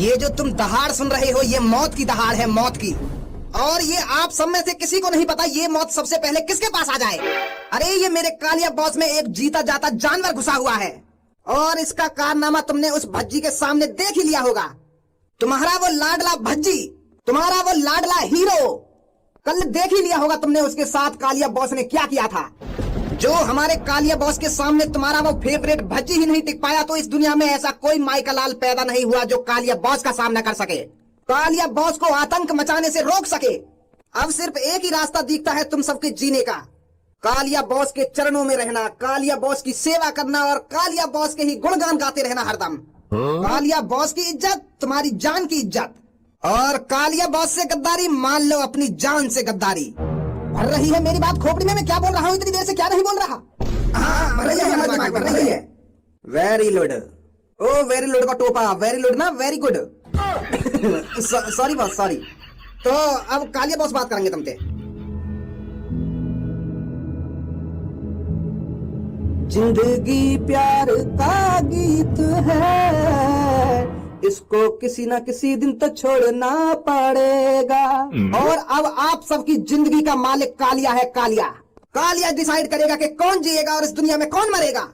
ये जो तुम दहाड़ सुन रहे हो ये मौत की दहाड़ है, मौत की। और ये आप सब में से किसी को नहीं पता ये मौत सबसे पहले किसके पास आ जाए। अरे ये मेरे कालिया बॉस में एक जीता जाता जानवर घुसा हुआ है और इसका कारनामा तुमने उस भज्जी के सामने देख ही लिया होगा। तुम्हारा वो लाडला भज्जी, तुम्हारा वो लाडला हीरो, कल देख ही लिया होगा तुमने उसके साथ कालिया बॉस ने क्या किया था। जो हमारे कालिया बॉस के सामने तुम्हारा वो फेवरेट भज्जी ही नहीं टिक पाया तो इस दुनिया में ऐसा कोई माइका लाल पैदा नहीं हुआ जो कालिया बॉस का सामना कर सके, कालिया बॉस को आतंक मचाने से रोक सके। अब सिर्फ एक ही रास्ता दिखता है तुम सबके जीने का, कालिया बॉस के चरणों में रहना, कालिया बॉस की सेवा करना और कालिया बॉस के ही गुणगान गाते रहना हरदम। कालिया बॉस की इज्जत तुम्हारी जान की इज्जत, और कालिया बॉस से गद्दारी मान लो अपनी जान से गद्दारी। भर रही है मेरी बात खोपड़ी में, मैं क्या बोल रहा हूँ इतनी देर से, क्या नहीं बोल रहा। हाँ भर रही है। वेरी गुड, ओ वेरी गुड का टोपा, वेरी गुड ना, very good. Sorry boss sorry. तो अब कालिया बॉस बात करेंगे तुमसे। जिंदगी प्यार का गीत है, इसको किसी ना किसी दिन तो छोड़ना पड़ेगा। और अब आप सबकी जिंदगी का मालिक कालिया है, कालिया। कालिया डिसाइड करेगा कि कौन जिएगा और इस दुनिया में कौन मरेगा।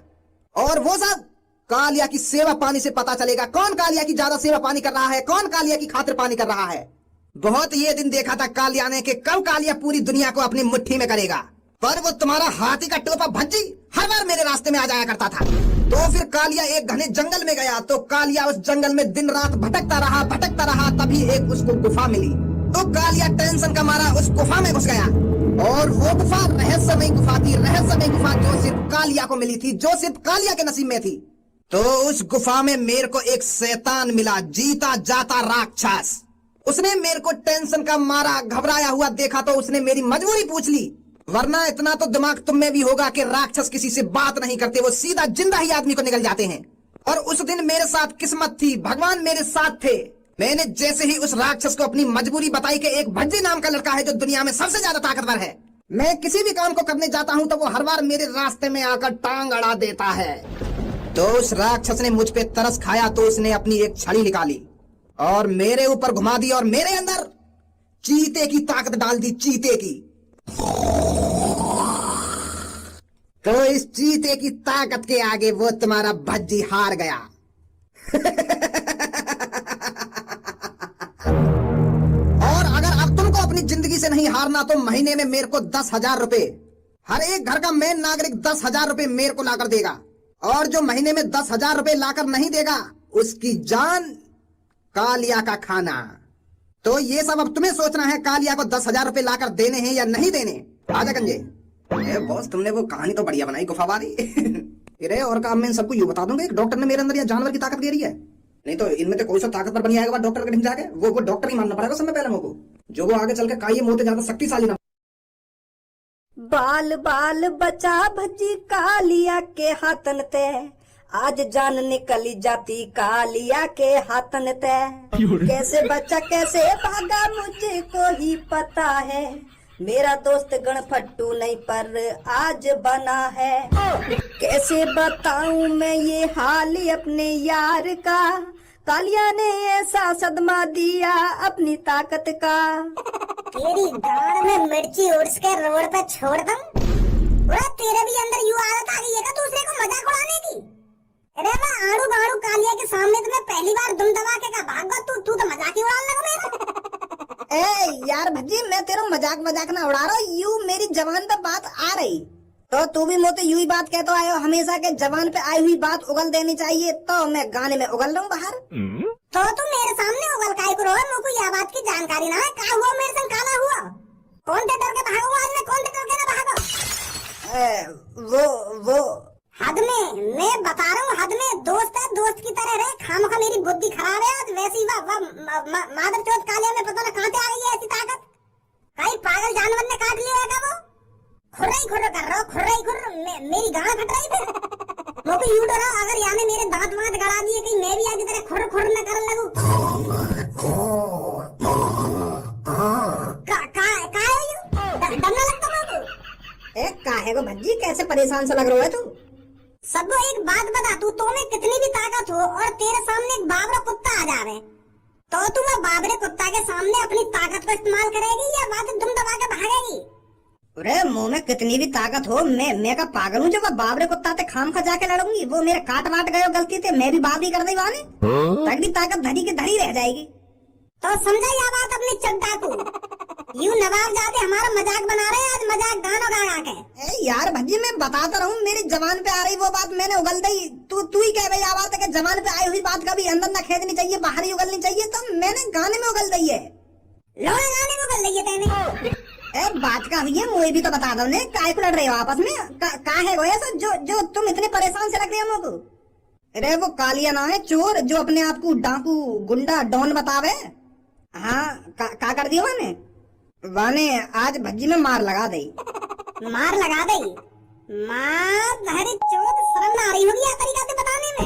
और वो सब कालिया की सेवा पानी से पता चलेगा, कौन कालिया की ज्यादा सेवा पानी कर रहा है, कौन कालिया की खातिर पानी कर रहा है। बहुत ये दिन देखा था कालिया ने कि कब कालिया पूरी दुनिया को अपनी मुट्ठी में करेगा। पर वो तुम्हारा हाथी का टोपा भज्जी हर बार मेरे रास्ते में आ जाया करता था। तो फिर कालिया एक घने जंगल में गया तो कालिया उस जंगल में दिन रात भटकता रहा, तभी एक उसको गुफा मिली। तो कालिया टेंशन का मारा उस गुफा में घुस गया, और वो गुफा रहस्यमय गुफा थी, रहस्यमय गुफा जो सिर्फ कालिया को मिली थी, जो सिर्फ कालिया के नसीब में थी। तो उस गुफा में मेरे को एक शैतान मिला, जीता जाता राक्षस। उसने मेरे को टेंशन का मारा घबराया हुआ देखा तो उसने मेरी मजबूरी पूछ ली, वरना इतना तो दिमाग तुम में भी होगा कि राक्षस किसी से बात नहीं करते, वो सीधा जिंदा ही आदमी को निकल जाते हैं। और उस दिन मेरे साथ किस्मत थी, भगवान मेरे साथ थे। मैंने जैसे ही उस राक्षस को अपनी मजबूरी बताई कि एक भज्जी नाम का लड़का है जो दुनिया में सबसे ज्यादा ताकतवर है, मैं किसी भी काम को करने जाता हूँ तो वो हर बार मेरे रास्ते में आकर टांग अड़ा देता है। तो उस राक्षस ने मुझ पे तरस खाया तो उसने अपनी एक छड़ी निकाली और मेरे ऊपर घुमा दी और मेरे अंदर चीते की ताकत डाल दी, चीते की। तो इस चीते की ताकत के आगे वो तुम्हारा भज्जी हार गया। और अगर अब तुमको अपनी जिंदगी से नहीं हारना तो महीने में मेरे को 10,000 रुपए, हर एक घर का मेन नागरिक 10,000 रुपए मेरे को लाकर देगा। और जो महीने में 10,000 रुपए लाकर नहीं देगा उसकी जान कालिया का खाना। तो ये सब अब तुम्हें सोचना है, कालिया को 10,000 रुपए लाकर देने हैं या नहीं देने। आजा गंजे। बॉस तुमने वो कहानी तो बढ़िया बनाई गुफा वाली। अरे और काम मैं सबको यूं बता दूंगा एक डॉक्टर ने मेरे अंदर या जानवर की ताकत गिरी है, नहीं तो इनमें तो कोई सा ताकतवर बन जाएगा डॉक्टर के ढिंग जाके, वो डॉक्टर ही मानना पड़ेगा समय पहले को, जो वो आगे चल के काई मोते ज्यादा शक्तिशाली ना। बाल बाल बचा भज्जी कालिया के हाथन ते, आज जान निकली जाती कालिया के हाथन ते। कैसे बचा कैसे भागा मुझे को ही पता है, मेरा दोस्त गणफट्टू नहीं पर आज बना है। कैसे बताऊं मैं ये हाल अपने यार का, कालिया ने ऐसा सदमा दिया अपनी ताकत का। तेरी दाढ़ में मिर्ची उड़स के रोड पे छोड़ दूं। तेरे भी अंदर यूं आदत आ गई है क्या दूसरे को मजाक उड़ाने की। अरे वाह आड़ू बाड़ू कालिया के सामने तो मैं पहली बार दुम दबा के का भाग गया, तू तो मजाक ही उड़ाने लगा मेरा। ए यार भज्जी मैं तेरा मजाक ना उड़ा रहा हूँ, यू मेरी जबान पे बात आ रही तो तू भी मोते यूं ही बात कहते आयो हमेशा के जबान पे आई हुई बात उगल देनी चाहिए। तो मैं गाने में उगल रहा हूँ बाहर। तो तू मेरे सामने उगल काय करो, मुझको यह बात की जानकारी ना है, क्या हुआ मेरे संग काला हुआ, कौन थे डर के भागो आज में, कौन थे डर के ना भागो। वो हद में मैं बता रहा हूँ, हद में दोस्त है, दोस्त की तरह रहे। खामखा मेरी बुद्धि खराब है आज वैसी मादर चौथ कालिया में पता ना कहाँ से आ गई है ऐसी ताकत। कहीं पागल जानवर ने काट लिया है वो, खुर्राई खुर्र कर रहा हो, खुर्राई खुर्र मेरी गाड़ फट रही फिर। मुझको यूं डरा अगर याने मेरे दांत वांत गड़ा दिए कहीं मैं भी आगे तेरे खुर्र खुर्र न करने लगूं। डरना लगता मुझको। एक काहे को भज्जी कैसे परेशान सा लग रहा है तू। सबको एक बात बता, तू तो में कितनी भी ताकत हो और तेरे सामने एक बाबरा कुत्ता आ जावे तो तुम बाबरे कुत्ता के सामने अपनी ताकत को इस्तेमाल करेगी या बात दुम दबा के भागेगी? अरे मुंह में कितनी भी ताकत हो, मैं का पागल हूँ जो बाबरे कुत्ता ते खाम खा जाके लड़ूंगी। वो मेरे काट वाट गए गलती से, मैं भी बात ही कर दी वाने, तगड़ी ताकत धरी के धरी रह जाएगी। तो समझा या बात अपनी चड्डा को। यूं नवाब जाते हमारा मजाक बना रहे हैं, आज मजाक गानों गा गा के। यार भज्जी मैं बताता रहूं, मेरी जबान पे आ रही वो बात मैंने उगल दी। तू ही कह भाई आ बात है कि जबान पे आई हुई बात कभी अंदर न खेदनी चाहिए, बाहर ही उगलनी चाहिए, तो मैंने गाने में उगल दी है। लोहे गाने में उगल दी है तेने। बात का हुई है, मुझे भी तो बता दो ने, काय को लड़ रहे हो आपस में? का है वो ऐसा जो तुम इतने परेशान से रख रहे हो मुझको? अरे वो कालिया ना है, चोर जो अपने आप को डाकू गुंडा डॉन बतावे। हाँ का कर दिया वाने आज भज्जी में मार लगा दई। मार लगा दई? मार धरी चोट, शर्म ना आ रही होगी तरीका से बताने में।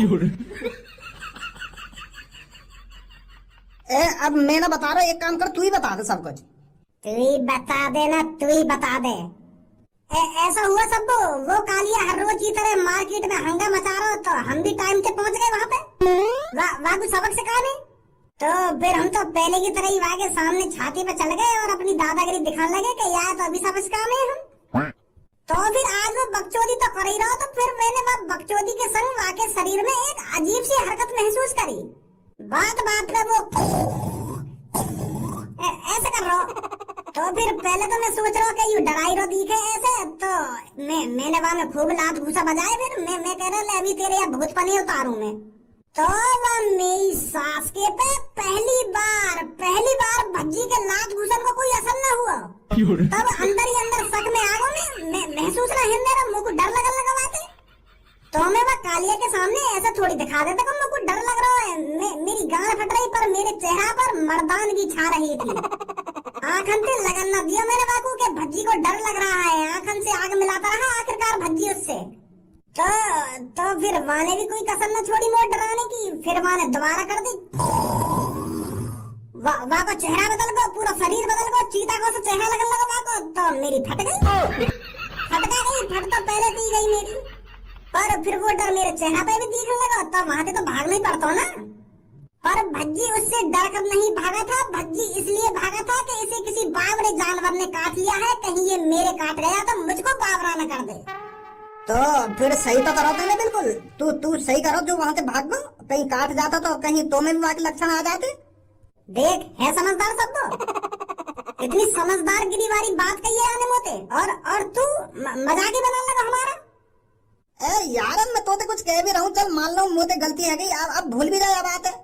अब मैं ना बता रहा, एक काम कर तू ही बता दे सब कुछ। तू ही बता दे ना, तू ही बता दे। ऐसा हुआ सब, वो कालिया हर रोज की तरह मार्केट में हंगा मचा रहा, तो हम भी टाइम से पहुंच गए वहाँ पे। वहाँ कुछ सबक सिखा नहीं, तो फिर हम तो पहले की तरह ही वहाँ के सामने छाती पे चल गए और अपनी दादागिरी दिखाने लगे कि यार तो अभी सबक सिखाने हम। तो फिर आज वो बकचोदी तो कर ही रहा, तो फिर मैंने वो बकचोदी के संग वहाँ के शरीर में एक अजीब सी हरकत महसूस करी। बात बात पे वो ऐसे कर रहा। तो फिर पहले तो मैं सोच रहा कि यू डराई रो दिखे ऐसे, तो मैंने वहाँ में खूब लात घूसा बजाए। फिर मैं कह रहा अभी तेरे यहाँ भूत पनी उतारूं मैं। तो वह मेरी सास के पे पहली बार भज्जी के लात घूसन को कोई असर न हुआ। तब अंदर ही अंदर शक में आ गया, मैं महसूस ना है, मेरा मुंह को डर लगा बातें। तो मैं वह कालिया के सामने ऐसा थोड़ी दिखा देता कि मुझको डर लग रहा है। मेरी गांड फट रही, पर मेरे चेहरा पर मर्दानगी छा रही थी। आंखन से लगन न दिया मैंने बाकू के भज्जी को डर लग रहा है। आंखन से आग मिलाता रहा, आखिरकार भज्जी उससे। तो फिर वाने भी कोई कसर न छोड़ी मोड़ डराने की। फिर वाने दोबारा कर दी, वहाँ को चेहरा बदल गया, पूरा शरीर बदल गया, चीता को से चेहरा लगन लगा वहाँ को। तो मेरी फट गई, फट तो पहले दी गई मेरी, पर फिर वो डर मेरे चेहरा पे भी दिखने लगा। तब वहाँ से तो भागना ही पड़ता ना। पर भज्जी उससे डर कर नहीं भागा था, भज्जी इसलिए भागा था कि इसे किसी बावरे जानवर ने काट लिया है, कहीं ये मेरे काट गया तो मुझको बावरा न कर दे। तो फिर सही तो करो तुमने, बिल्कुल तू सही करो जो वहाँ से भाग गो, कहीं काट जाता तो कहीं तो में भी वहाँ के लक्षण आ जाते। देख है समझदार सब तो, इतनी समझदार गिरी वाली बात कही है आने मोते, और तू मजाक ही बनाने लगा हमारा। यार मैं तो कुछ कह भी रहा हूँ, चल मान लो मोते गलती है गई, अब भूल भी जाए बात है।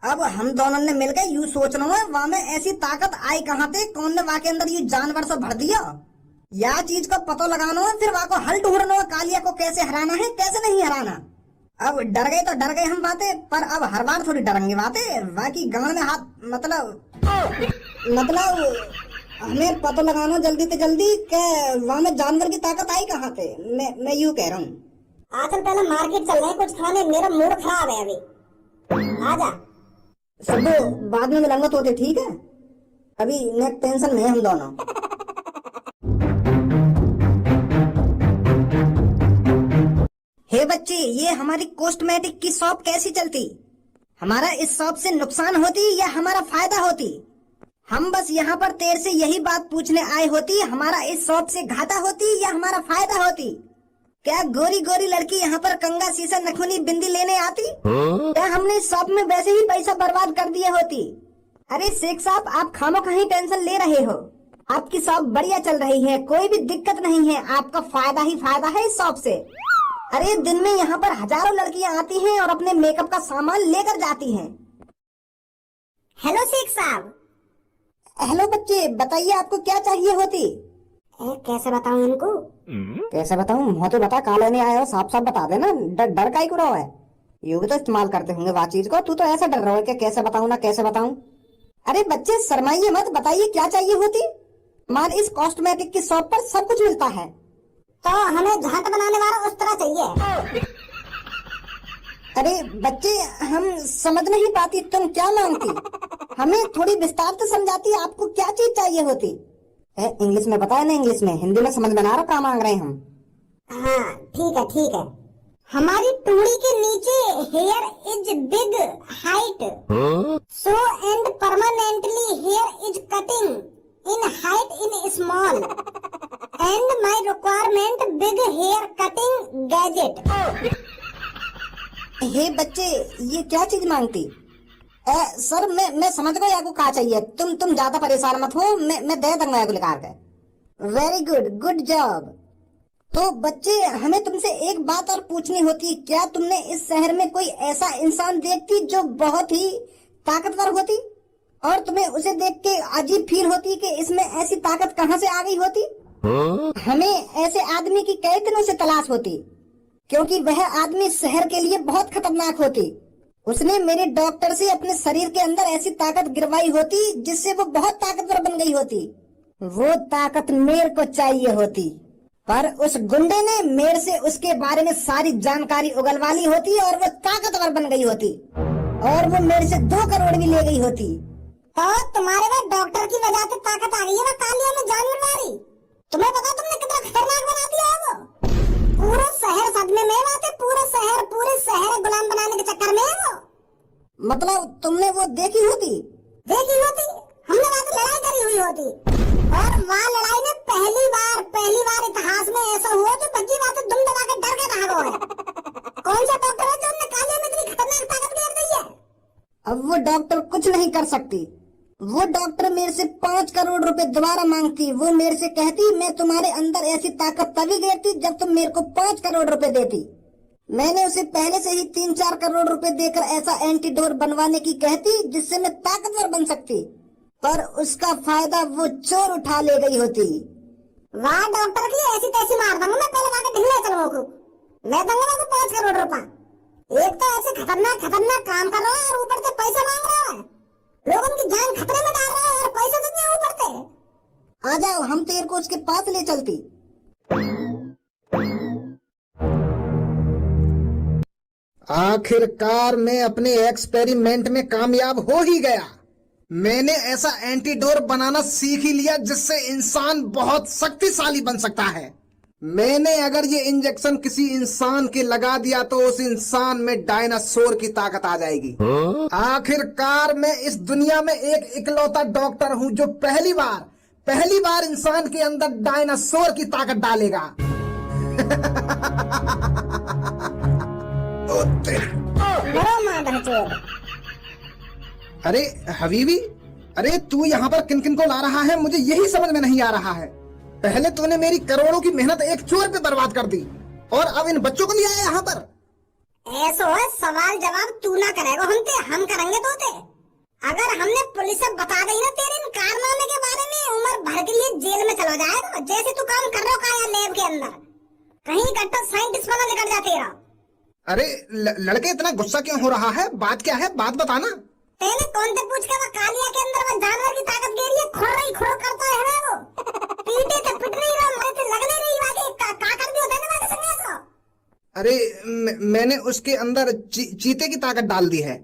अब हम दोनों ने मिलकर यूं सोच रहा हूँ वहाँ में ऐसी ताकत आई कहाँ थे, कौन ने वहाँ के अंदर ये जानवर से भर दिया, या चीज का पता लगाना है, फिर वहाँ को हल ढूंढना है, कालिया को कैसे हराना है कैसे नहीं हराना। अब डर गए तो डर गए हम बातें, पर अब हर बार थोड़ी डरेंगे बातें। बाकी गांव में हाथ मतलब हमें पता लगाना जल्दी से जल्दी के वहाँ में जानवर की ताकत आई कहाँ थे। मैं यूं कह रहा हूँ आजकल पहले मार्केट चल रहे हैं कुछ खाने, मेरा मूड खराब है अभी। आजा सब बाद में मिलेंगे तो ठीक है, अभी नेक टेंशन में हम दोनों। हे बच्चे, ये हमारी कॉस्मेटिक की शॉप कैसी चलती? हमारा इस शॉप से नुकसान होती या हमारा फायदा होती? हम बस यहाँ पर तेरे से यही बात पूछने आए होती, हमारा इस शॉप से घाटा होती या हमारा फायदा होती? क्या गोरी गोरी लड़की यहाँ पर कंगा शीशा नखुनी बिंदी लेने आती? क्या हमने इस शॉप में वैसे ही पैसा बर्बाद कर दिया होती? अरे शेख साहब, आप खामोखा ही टेंशन ले रहे हो। आपकी शॉप बढ़िया चल रही है, कोई भी दिक्कत नहीं है, आपका फायदा ही फायदा है इस शॉप से। अरे दिन में यहाँ पर हजारों लड़कियाँ आती हैं और अपने मेकअप का सामान लेकर जाती हैं। हेलो शेख साहब। हेलो बच्चे, बताइए आपको क्या चाहिए होती? कैसे बताऊं इनको? कैसे बताऊं? मुँह तो बता, कहाँ लेने आए हो, साफ साफ बता देना। डर का ही रहा है, यूं भी तो इस्तेमाल करते होंगे वह चीज को। तू तो ऐसा डर रहा है कि कैसे बताऊं ना कैसे बताऊं। अरे बच्चे शर्माइए मत, बताइए क्या चाहिए होती। हमारे इस कॉस्मेटिक की शॉप पर सब कुछ मिलता है। तो हमें झांट बनाने वाला उस तरह चाहिए। अरे बच्चे, हम समझ नहीं पाती तुम क्या मांगती, हमें थोड़ी विस्तार से समझाती, आपको क्या चीज चाहिए होती? इंग्लिश में बताया ना, इंग्लिश में, हिंदी में समझ में आ रहा क्या मांग रहे हैं हम। हाँ ठीक है। हमारी टूड़ी के नीचे hair is big height, so and permanently hair is cutting in height in small, and my requirement big hair cutting gadget. हे बच्चे, ये क्या चीज मांगती? सर मैं समझ गया आपको क्या चाहिए। तुम ज्यादा परेशान मत हो, मैं दे दूंगा आपको निकाल के। Very good, good job. तो बच्चे, हमें तुमसे एक बात और पूछनी होती, क्या तुमने इस शहर में कोई ऐसा इंसान देखती जो बहुत ही ताकतवर होती और तुम्हें उसे देख के अजीब फील होती कि इसमें ऐसी ताकत कहाँ से आ गई होती? हमें ऐसे आदमी की कई दिनों से तलाश होती, क्योंकि वह आदमी शहर के लिए बहुत खतरनाक होती। उसने मेरे डॉक्टर से अपने शरीर के अंदर ऐसी ताकत गिरवाई होती जिससे वो बहुत ताकतवर बन गई होती। वो ताकत मेरे को चाहिए होती, पर उस गुंडे ने मेरे से उसके बारे में सारी जानकारी उगलवा ली होती और वो ताकतवर बन गई होती और वो मेरे से 2 करोड़ भी ले गई होती। तो तुम्हारे में डॉक्टर की वजह से ताकत आ गई है ना कालिया में जानवर मारी। तुम्हें पता तुमने कितना खतरनाक बना दिया है वो? पूरा शहर सदमे में आते, पूरे शहर गुलाम बनाने के चक्कर में है वो। मतलब तुमने वो देखी होती? हमने वहाँ तो लड़ाई करी हुई होती, और वहाँ लड़ाई में पहली बार इतिहास में ऐसा हुआ तो बच्ची बात दुम दबा के डर के भागो है। कौन सा डॉक्टर है जो हमने कालिया में इतनी खतरनाक ताकत गिर दी है? अब वो डॉक्टर कुछ नहीं कर सकती। वो डॉक्टर मेरे से 5 करोड़ रुपए दोबारा मांगती। वो मेरे से कहती, मैं तुम्हारे अंदर ऐसी ताकत तभी गिरती जब तुम मेरे को 5 करोड़ रुपए देती। मैंने उसे पहले से ही 3-4 करोड़ रुपए देकर ऐसा एंटीडोट बनवाने की कहती जिससे मैं ताकतवर बन सकती, पर उसका फायदा वो चोर उठा ले गई होती। वाह, डॉक्टर की ऐसी तैसी मार दूंगा मैं, पहले जाके ढिलने चलो को मैं दूंगा 5 करोड़ रुपए। एक तो ऐसे खतरनाक काम कर रहा है और ऊपर से पैसा मांग रहा है, लोगों की जान खतरे में डाल रहा है और पैसा देते ऊपर से। आ जाओ, हम तेरे को उसके पास ले चलती। आखिरकार मैं अपने एक्सपेरिमेंट में कामयाब हो ही गया। मैंने ऐसा एंटीडोट बनाना सीख ही लिया जिससे इंसान बहुत शक्तिशाली बन सकता है। मैंने अगर ये इंजेक्शन किसी इंसान के लगा दिया तो उस इंसान में डायनासोर की ताकत आ जाएगी। आखिरकार मैं इस दुनिया में एक इकलौता डॉक्टर हूँ जो पहली बार इंसान के अंदर डायनासोर की ताकत डालेगा। अरे हबीबी, अरे तू यहाँ पर किन किन को ला रहा है, मुझे यही समझ में नहीं आ रहा है। पहले तूने मेरी करोड़ों की मेहनत एक चोर पे बर्बाद कर दी और अब इन बच्चों को लिया है यहाँ पर। ऐसा है, सवाल जवाब तू ना करेगा, हम करेंगे तोते। अगर हमने पुलिस से बता दी ना तेरे इन कारनामे के बारे में, उम्र भर के लिए जेल में चला जाएगा। जैसे तू काम कर रहा है लैब के अंदर, कहीं कट्टर साइंटिस्ट बना निकल जा तेरा। अरे लड़के इतना गुस्सा क्यों हो रहा है, बात क्या है, बात बताना। तेने कौन से पूछ के वो कालिया के अंदर वो जानवर की ताकत गिरी है, खुर करता है ना वो, पीटे तो पिट नहीं रहा, मरे तो लग नहीं रही, वाके का कर दियो देने वाले संगे ऐसा। अरे मैंने उसके अंदर चीते की ताकत डाल दी है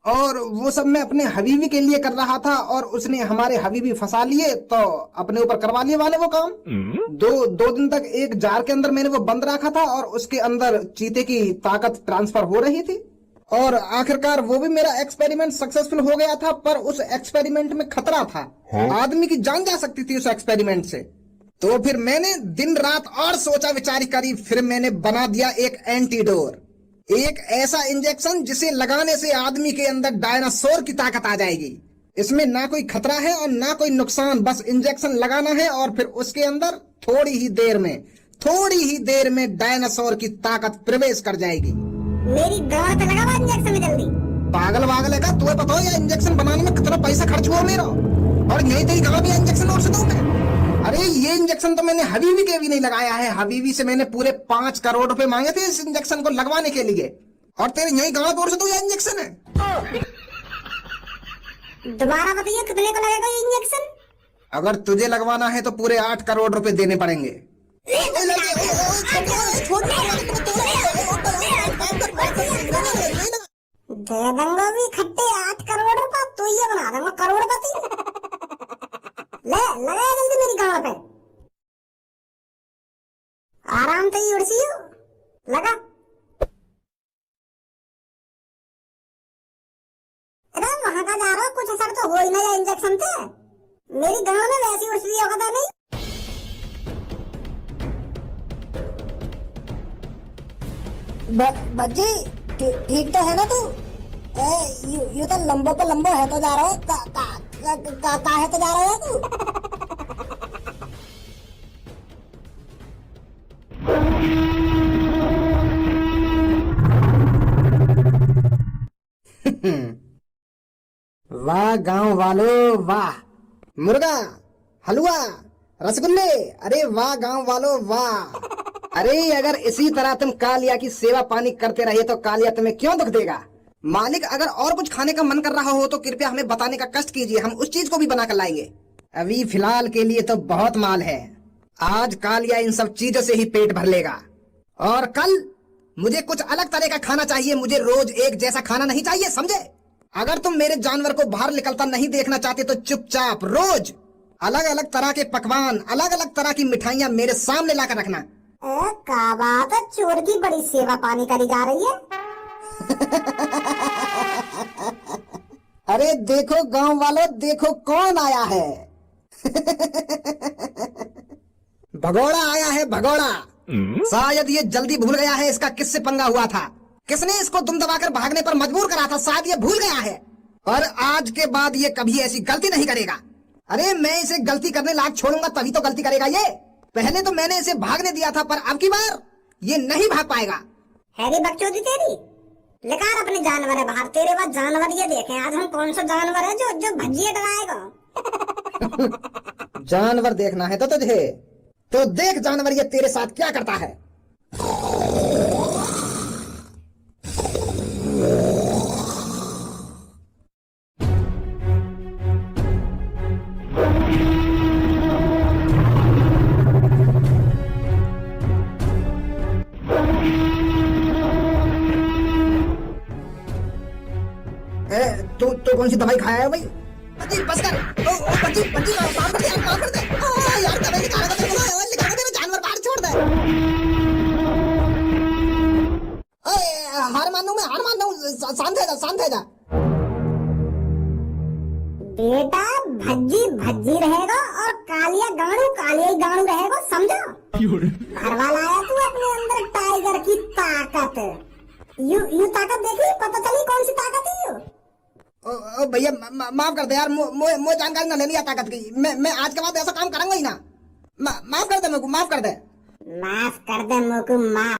और वो सब मैं अपने हबीबी के लिए कर रहा था और उसने हमारे हबीबी फंसा लिए तो अपने ऊपर करवा लिए वाले वो काम। दो दिन तक एक जार के अंदर मैंने वो बंद रखा था और उसके अंदर चीते की ताकत ट्रांसफर हो रही थी और आखिरकार वो भी मेरा एक्सपेरिमेंट सक्सेसफुल हो गया था। पर उस एक्सपेरिमेंट में खतरा था, आदमी की जान जा सकती थी उस एक्सपेरिमेंट से। तो फिर मैंने दिन रात और सोचा विचारी करी, फिर मैंने बना दिया एक एंटीडोट, एक ऐसा इंजेक्शन जिसे लगाने से आदमी के अंदर डायनासोर की ताकत आ जाएगी। इसमें ना कोई खतरा है और ना कोई नुकसान, बस इंजेक्शन लगाना है और फिर उसके अंदर थोड़ी ही देर में डायनासोर की ताकत प्रवेश कर जाएगी। मेरी गांड पे लगा इंजेक्शन जल्दी। पागल है का, तुम्हें पता हो या इंजेक्शन बनाने में कितना पैसा खर्च हुआ मेरा, और यही तेरी गांड में इंजेक्शन और से दूं मैं। अरे ये इंजेक्शन तो मैंने हबीबी के भी नहीं लगाया है, हबीबी से मैंने पूरे 5 करोड़ रुपए मांगे थे इस इंजेक्शन को लगवाने के लिए, और तेरे यही गांव पर से तो ये इंजेक्शन है। दोबारा बताइए कितने को लगेगा ये इंजेक्शन? अगर तुझे लगवाना है तो पूरे 8 करोड़ रुपए देने पड़ेंगे। दे दूंगा भी खट्टे 8 करोड़ रुपए, तो ये बना दूंगा करोड़पति। ले लगा जल्दी मेरी गांव पे, आराम से ही उड़सी लगा। इंजेक्शन थे। मेरी गाँव में वैसी उछली होगा नहीं। भज्जी ठीक तो है ना तू? यू तो लंबो पे लंबो है तो जा रहा है। का है तो जा रहा है तू? वाह गांव वालों वाह, मुर्गा, हलवा, रसगुल्ले, अरे वाह गांव वालों वाह। अरे अगर इसी तरह तुम कालिया की सेवा पानी करते रहे तो कालिया तुम्हें क्यों दुख देगा। मालिक अगर और कुछ खाने का मन कर रहा हो तो कृपया हमें बताने का कष्ट कीजिए, हम उस चीज को भी बनाकर लाएंगे। अभी फिलहाल के लिए तो बहुत माल है, आज कालिया इन सब चीजों से ही पेट भर लेगा। और कल मुझे कुछ अलग तरह का खाना चाहिए, मुझे रोज एक जैसा खाना नहीं चाहिए, समझे। अगर तुम मेरे जानवर को बाहर निकलता नहीं देखना चाहते तो चुपचाप रोज अलग अलग तरह के पकवान, अलग अलग तरह की मिठाइयाँ मेरे सामने लाकर रखना। क्या बात है, चोर की बड़ी सेवा पानी करी जा रही है। अरे देखो गांव वालों, देखो कौन आया है। भगोड़ा आया है, भगोड़ा। शायद ये जल्दी भूल गया है इसका किससे पंगा हुआ था, किसने इसको दुम दबाकर भागने पर मजबूर करा था। शायद ये भूल गया है, पर आज के बाद ये कभी ऐसी गलती नहीं करेगा। अरे मैं इसे गलती करने लायक छोड़ूंगा तभी तो गलती करेगा ये। पहले तो मैंने इसे भागने दिया था, पर अब की बार ये नहीं भाग पाएगा। हैरी बकचोदी तेरी, लेकर अपने जानवर है बाहर। तेरे बाद जानवर ये देखें आज हम कौन सा जानवर है जो भज्जिया डराएगा। जानवर देखना है तो तुझे, तो देख जानवर ये तेरे साथ क्या करता है। तो कौन सी दवाई खाया है भाई? बच्ची बस कर, बच्ची बच्ची माफ कर दे, माफ कर दे यार, दवाई निकाल दे, निकाल दे, जानवर बाहर छोड़ दे। हार मान लूं, शांत है जा, शांत है जा। बेटा भज्जी भज्जी रहेगा और कालिया ही गाड़ू रहेगा, समझो। भरवा लाया तू अपने अंदर टाइगर की ताकत। यू ताकत देखी, पता चली कौन सी ताकत है। ओ भैया माफ कर दे यार, मुझे जानकारी ना लेनी है ताकत की। मैं आज के बाद ऐसा काम करूंगा ही ना। माफ कर दे मेरे को, माफ कर दे, माफ कर दे मुझको, माफ।